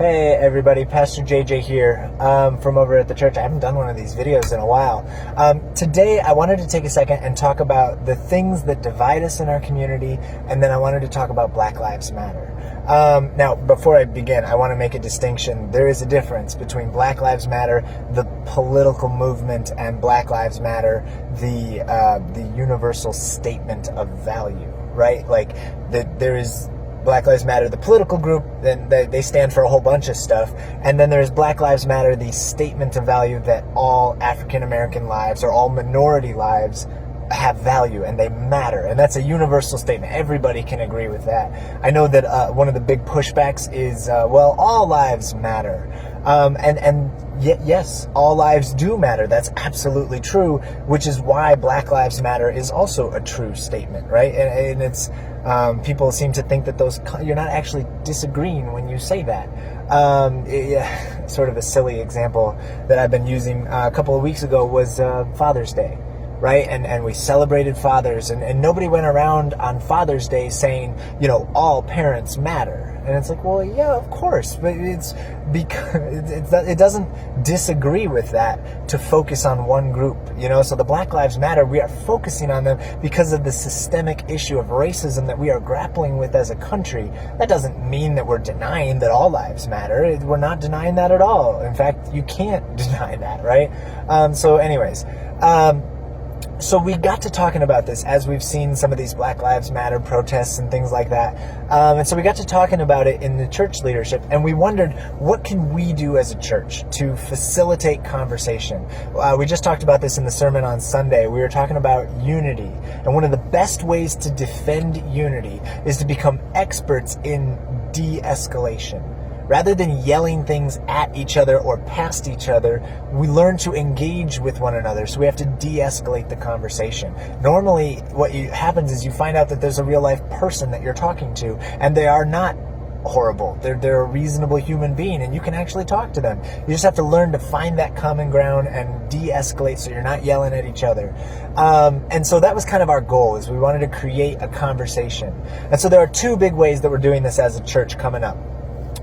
Hey everybody, Pastor JJ here from over at the church. I haven't done one of these videos in a while. Today I wanted to take a second and talk about the things that divide us in our community, and then I wanted to talk about Black Lives Matter. Now, before I begin, I want to make a distinction. There is a difference between Black Lives Matter, the political movement, and Black Lives Matter, the universal statement of value, right? Like, there is Black Lives Matter, the political group, then they stand for a whole bunch of stuff. And then there's Black Lives Matter, the statement of value that all African American lives or all minority lives have value and they matter. And that's a universal statement. Everybody can agree with that. I know that one of the big pushbacks is, well, all lives matter. Yes, all lives do matter. That's absolutely true, which is why Black Lives Matter is also a true statement, right? And it's people seem to think that you're not actually disagreeing when you say that. Sort of a silly example that I've been using a couple of weeks ago was Father's Day. Right? And we celebrated fathers, and nobody went around on Father's Day saying, you know, all parents matter. And it's like, well, yeah, of course, but it's because it doesn't disagree with that to focus on one group, you know. So the Black Lives Matter, we are focusing on them because of the systemic issue of racism that we are grappling with as a country. That doesn't mean that we're denying that all lives matter. We're not denying that at all. In fact, you can't deny that, right? So we got to talking about this as we've seen some of these Black Lives Matter protests and things like that. And so we got to talking about it in the church leadership, and we wondered, what can we do as a church to facilitate conversation? We just talked about this in the sermon on Sunday. We were talking about unity. And one of the best ways to defend unity is to become experts in de-escalation. Rather than yelling things at each other or past each other, we learn to engage with one another. So we have to de-escalate the conversation. Normally, what happens is you find out that there's a real-life person that you're talking to, and they are not horrible. They're a reasonable human being, and you can actually talk to them. You just have to learn to find that common ground and de-escalate so you're not yelling at each other. And so that was kind of our goal, is we wanted to create a conversation. And so there are two big ways that we're doing this as a church coming up.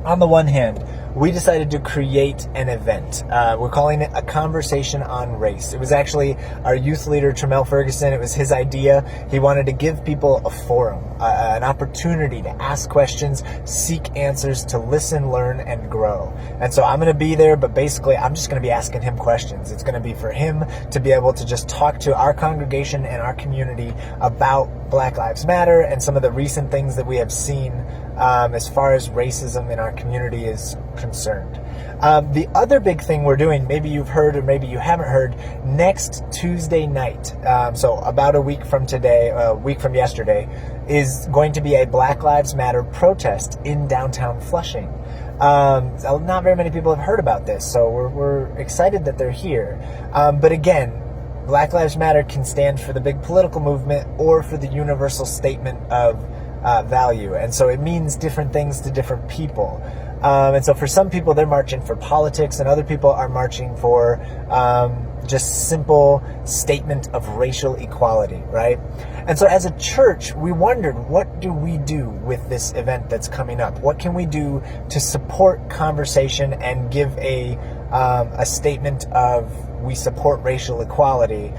On the one hand, we decided to create an event. We're calling it a conversation on race. It was actually our youth leader, Tremel Ferguson. It was his idea. He wanted to give people a forum, an opportunity to ask questions, seek answers, to listen, learn, and grow. And so I'm going to be there, but basically I'm just going to be asking him questions. It's going to be for him to be able to just talk to our congregation and our community about Black Lives Matter and some of the recent things that we have seen as far as racism in our community is concerned. The other big thing we're doing, maybe you've heard or maybe you haven't heard, next Tuesday night, so about a week from today, a week from yesterday, is going to be a Black Lives Matter protest in downtown Flushing. Not very many people have heard about this, so we're excited that they're here. But again, Black Lives Matter can stand for the big political movement or for the universal statement of value. And so it means different things to different people. And so for some people, they're marching for politics, and other people are marching for just simple statement of racial equality, right? And so as a church, we wondered, what do we do with this event that's coming up? What can we do to support conversation and give a statement of we support racial equality?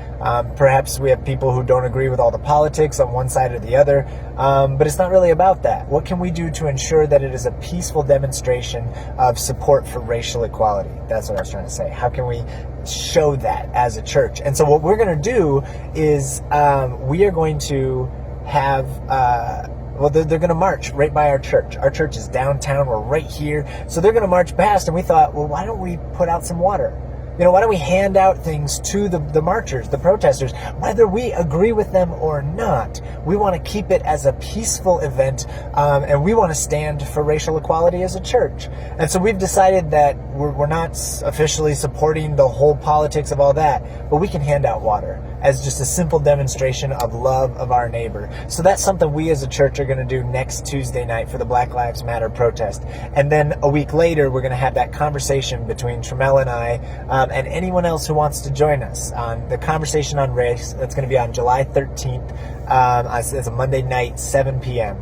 Perhaps we have people who don't agree with all the politics on one side or the other, but it's not really about that. What can we do to ensure that it is a peaceful demonstration of support for racial equality? That's what I was trying to say. How can we show that as a church? And so what we're going to do is we are going to have they're going to march right by our church. Our church is downtown. We're right here. So they're going to march past, and we thought, well, why don't we put out some water? You know, why don't we hand out things to the marchers, the protesters, whether we agree with them or not? We want to keep it as a peaceful event, and we want to stand for racial equality as a church. And so we've decided that we're not officially supporting the whole politics of all that, but we can hand out water as just a simple demonstration of love of our neighbor. So that's something we as a church are going to do next Tuesday night for the Black Lives Matter protest. And then a week later, we're going to have that conversation between Tremel and I, and anyone else who wants to join us on the conversation on race. That's going to be on July 13th. It's a Monday night, 7 p.m.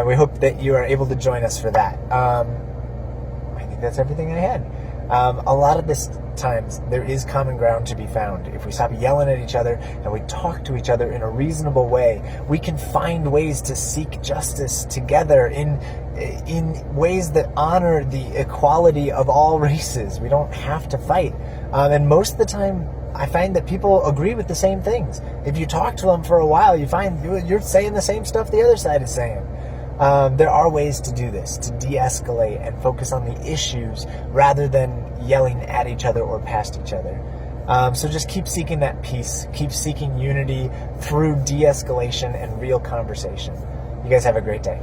We hope that you are able to join us for that. I think think that's everything I had. A lot of this times there is common ground to be found. If we stop yelling at each other and we talk to each other in a reasonable way, we can find ways to seek justice together in ways that honor the equality of all races. We don't have to fight. And most of the time, I find that people agree with the same things. If you talk to them for a while, you find you're saying the same stuff the other side is saying. There are ways to do this, to de-escalate and focus on the issues rather than yelling at each other or past each other. So just keep seeking that peace. Keep seeking unity through de-escalation and real conversation. You guys have a great day.